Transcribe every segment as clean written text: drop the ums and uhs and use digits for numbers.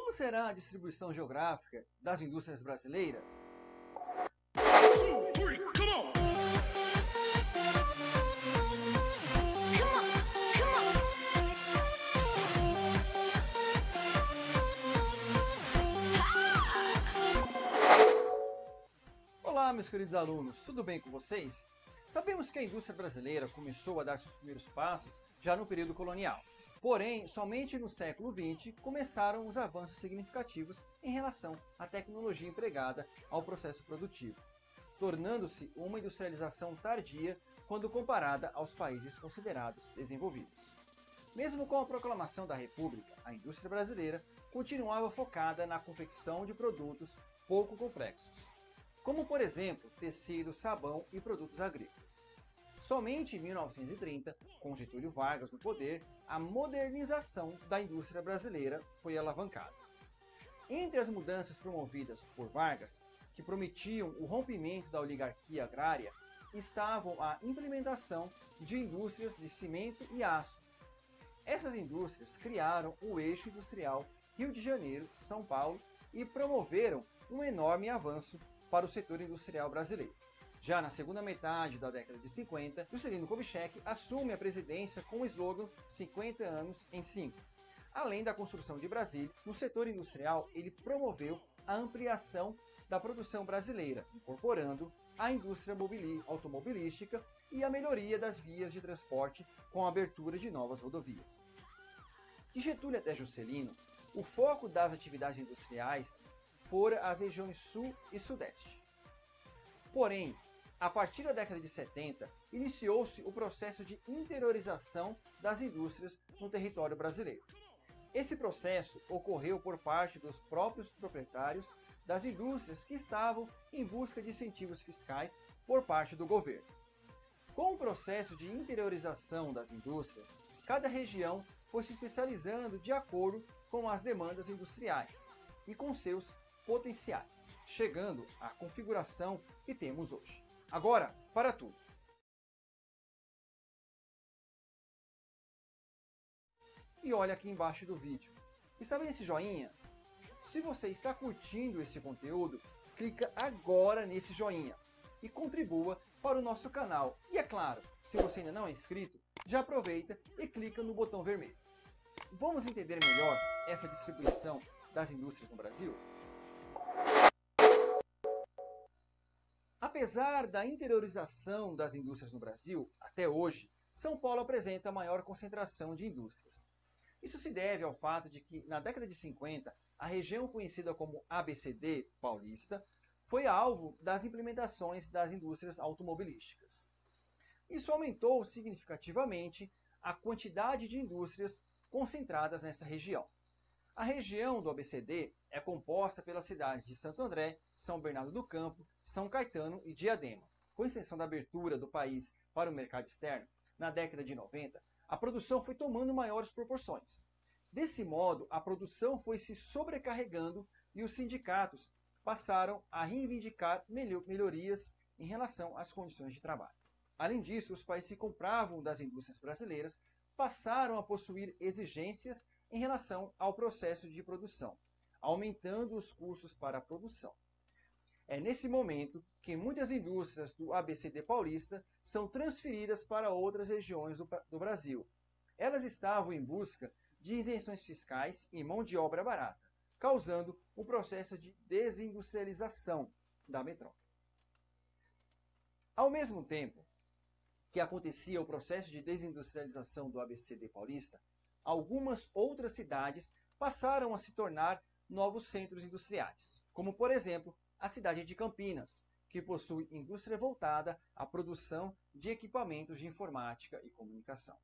Como será a distribuição geográfica das indústrias brasileiras? Olá, meus queridos alunos, tudo bem com vocês? Sabemos que a indústria brasileira começou a dar seus primeiros passos já no período colonial. Porém, somente no século XX começaram os avanços significativos em relação à tecnologia empregada ao processo produtivo, tornando-se uma industrialização tardia quando comparada aos países considerados desenvolvidos. Mesmo com a proclamação da República, a indústria brasileira continuava focada na confecção de produtos pouco complexos, como por exemplo tecido, sabão e produtos agrícolas. Somente em 1930, com Getúlio Vargas no poder, a modernização da indústria brasileira foi alavancada. Entre as mudanças promovidas por Vargas, que prometiam o rompimento da oligarquia agrária, estavam a implementação de indústrias de cimento e aço. Essas indústrias criaram o eixo industrial Rio de Janeiro-São Paulo e promoveram um enorme avanço para o setor industrial brasileiro. Já na segunda metade da década de 50, Juscelino Kubitschek assume a presidência com o slogan 50 anos em 5. Além da construção de Brasília, no setor industrial ele promoveu a ampliação da produção brasileira, incorporando a indústria automobilística e a melhoria das vias de transporte com a abertura de novas rodovias. De Getúlio até Juscelino, o foco das atividades industriais fora as regiões Sul e Sudeste. Porém, a partir da década de 70, iniciou-se o processo de interiorização das indústrias no território brasileiro. Esse processo ocorreu por parte dos próprios proprietários das indústrias que estavam em busca de incentivos fiscais por parte do governo. Com o processo de interiorização das indústrias, cada região foi se especializando de acordo com as demandas industriais e com seus potenciais, chegando à configuração que temos hoje. Agora, para tudo. E olha aqui embaixo do vídeo. Está vendo esse joinha? Se você está curtindo esse conteúdo, clica agora nesse joinha e contribua para o nosso canal. E é claro, se você ainda não é inscrito, já aproveita e clica no botão vermelho. Vamos entender melhor essa distribuição das indústrias no Brasil? Apesar da interiorização das indústrias no Brasil, até hoje, São Paulo apresenta a maior concentração de indústrias. Isso se deve ao fato de que, na década de 50, a região conhecida como ABCD paulista foi alvo das implementações das indústrias automobilísticas. Isso aumentou significativamente a quantidade de indústrias concentradas nessa região. A região do ABCD é composta pelas cidades de Santo André, São Bernardo do Campo, São Caetano e Diadema. Com exceção da abertura do país para o mercado externo, na década de 90, a produção foi tomando maiores proporções. Desse modo, a produção foi se sobrecarregando e os sindicatos passaram a reivindicar melhorias em relação às condições de trabalho. Além disso, os países que compravam das indústrias brasileiras passaram a possuir exigências em relação ao processo de produção, aumentando os custos para a produção. É nesse momento que muitas indústrias do ABCD paulista são transferidas para outras regiões do Brasil. Elas estavam em busca de isenções fiscais e mão de obra barata, causando um processo de desindustrialização da metrópole. Ao mesmo tempo que acontecia o processo de desindustrialização do ABCD paulista, algumas outras cidades passaram a se tornar novos centros industriais, como por exemplo a cidade de Campinas, que possui indústria voltada à produção de equipamentos de informática e comunicação.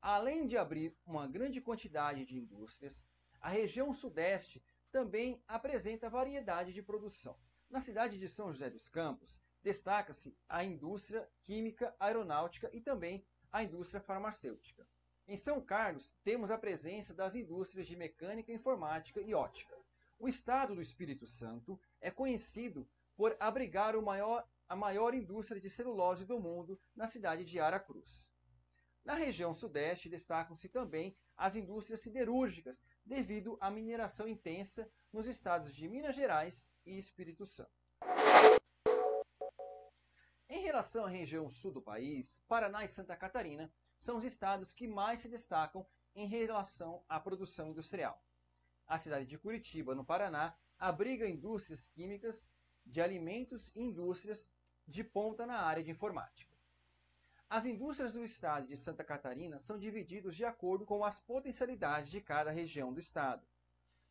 Além de abrir uma grande quantidade de indústrias, a região sudeste também apresenta variedade de produção. Na cidade de São José dos Campos, destaca-se a indústria química, aeronáutica e também a indústria farmacêutica. Em São Carlos, temos a presença das indústrias de mecânica, informática e ótica. O estado do Espírito Santo é conhecido por abrigar a maior indústria de celulose do mundo na cidade de Aracruz. Na região sudeste destacam-se também as indústrias siderúrgicas devido à mineração intensa nos estados de Minas Gerais e Espírito Santo. Em relação à região sul do país, Paraná e Santa Catarina são os estados que mais se destacam em relação à produção industrial. A cidade de Curitiba, no Paraná, abriga indústrias químicas, de alimentos e indústrias de ponta na área de informática. As indústrias do estado de Santa Catarina são divididas de acordo com as potencialidades de cada região do estado.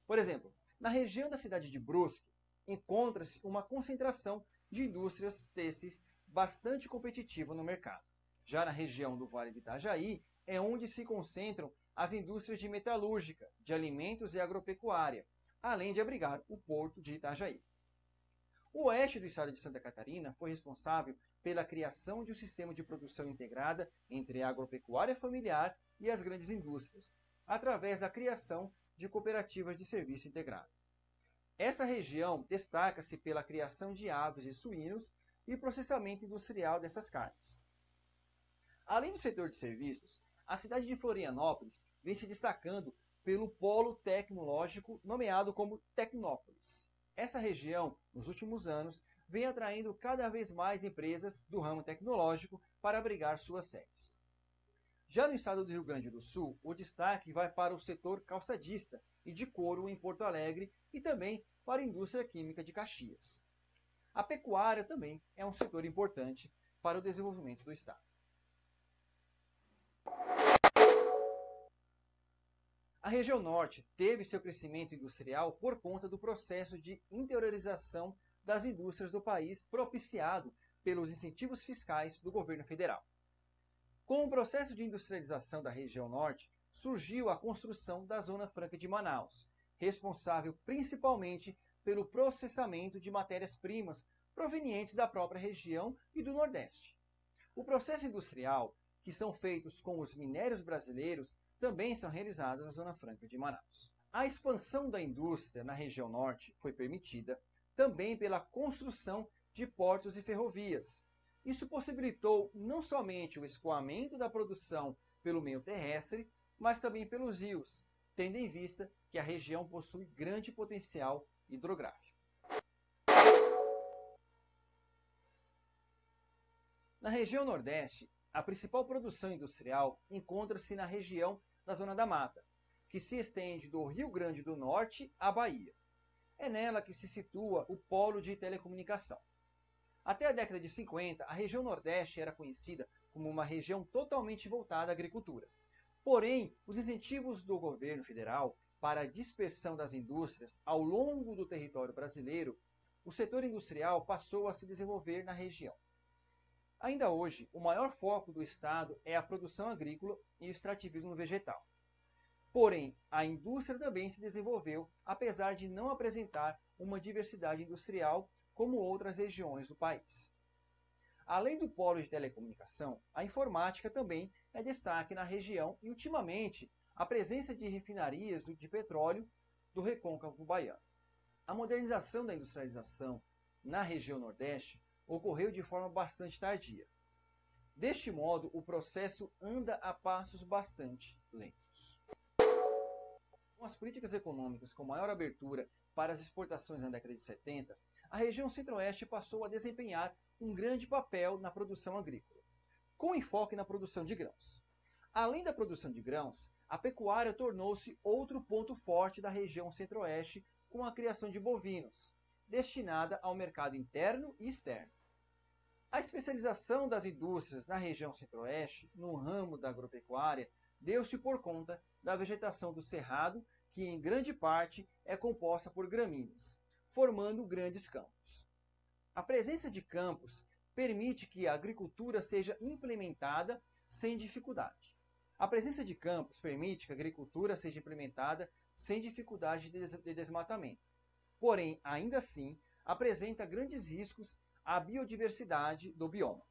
Por exemplo, na região da cidade de Brusque, encontra-se uma concentração de indústrias têxteis bastante competitiva no mercado. Já na região do Vale do Itajaí, é onde se concentram as indústrias de metalúrgica, de alimentos e agropecuária, além de abrigar o porto de Itajaí. O oeste do estado de Santa Catarina foi responsável pela criação de um sistema de produção integrada entre a agropecuária familiar e as grandes indústrias, através da criação de cooperativas de serviço integrado. Essa região destaca-se pela criação de aves e suínos e processamento industrial dessas carnes. Além do setor de serviços, a cidade de Florianópolis vem se destacando pelo polo tecnológico nomeado como Tecnópolis. Essa região, nos últimos anos, vem atraindo cada vez mais empresas do ramo tecnológico para abrigar suas sedes. Já no estado do Rio Grande do Sul, o destaque vai para o setor calçadista e de couro em Porto Alegre e também para a indústria química de Caxias. A pecuária também é um setor importante para o desenvolvimento do estado. A região norte teve seu crescimento industrial por conta do processo de interiorização das indústrias do país propiciado pelos incentivos fiscais do governo federal. Com o processo de industrialização da região norte, surgiu a construção da Zona Franca de Manaus, responsável principalmente pelo processamento de matérias-primas provenientes da própria região e do Nordeste. O processo industrial, que são feitos com os minérios brasileiros, também são realizados na Zona Franca de Manaus. A expansão da indústria na região norte foi permitida também pela construção de portos e ferrovias. Isso possibilitou não somente o escoamento da produção pelo meio terrestre, mas também pelos rios, tendo em vista que a região possui grande potencial hidrográfico. Na região Nordeste, a principal produção industrial encontra-se na região da Zona da Mata, que se estende do Rio Grande do Norte à Bahia. É nela que se situa o polo de telecomunicação. Até a década de 50, a região Nordeste era conhecida como uma região totalmente voltada à agricultura. Porém, os incentivos do governo federal para a dispersão das indústrias ao longo do território brasileiro, o setor industrial passou a se desenvolver na região. Ainda hoje, o maior foco do estado é a produção agrícola e o extrativismo vegetal. Porém, a indústria também se desenvolveu, apesar de não apresentar uma diversidade industrial como outras regiões do país. Além do polo de telecomunicação, a informática também é destaque na região e, ultimamente, a presença de refinarias de petróleo do recôncavo baiano. A modernização da industrialização na região Nordeste ocorreu de forma bastante tardia. Deste modo, o processo anda a passos bastante lentos. Com as políticas econômicas com maior abertura para as exportações na década de 70, a região Centro-Oeste passou a desempenhar um grande papel na produção agrícola, com enfoque na produção de grãos. Além da produção de grãos, a pecuária tornou-se outro ponto forte da região Centro-Oeste com a criação de bovinos, destinada ao mercado interno e externo. A especialização das indústrias na região Centro-Oeste, no ramo da agropecuária, deu-se por conta da vegetação do cerrado, que em grande parte é composta por gramíneas, formando grandes campos. A presença de campos permite que a agricultura seja implementada sem dificuldade. A presença de campos permite que a agricultura seja implementada sem dificuldade de desmatamento. Porém, ainda assim, apresenta grandes riscos à biodiversidade do bioma.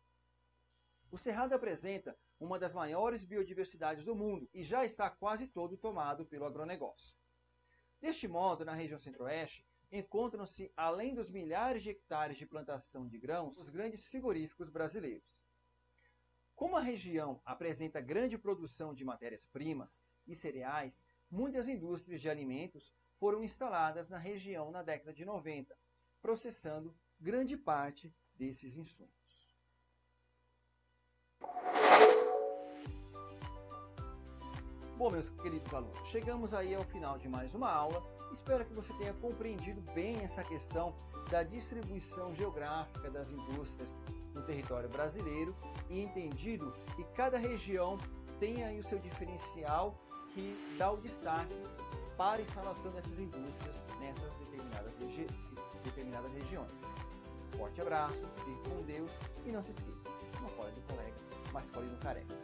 O Cerrado apresenta uma das maiores biodiversidades do mundo e já está quase todo tomado pelo agronegócio. Deste modo, na região Centro-Oeste, encontram-se, além dos milhares de hectares de plantação de grãos, os grandes frigoríficos brasileiros. Como a região apresenta grande produção de matérias-primas e cereais, Muitas indústrias de alimentos foram instaladas na região na década de 90, processando grande parte desses insumos. Bom, meus queridos alunos, chegamos aí ao final de mais uma aula. Espero que você tenha compreendido bem essa questão da distribuição geográfica das indústrias no território brasileiro e entendido que cada região tem aí o seu diferencial que dá o destaque para a instalação dessas indústrias nessas determinadas regiões. Forte abraço, fique com Deus e não se esqueça, não colhe do colega, mas colhe do careca.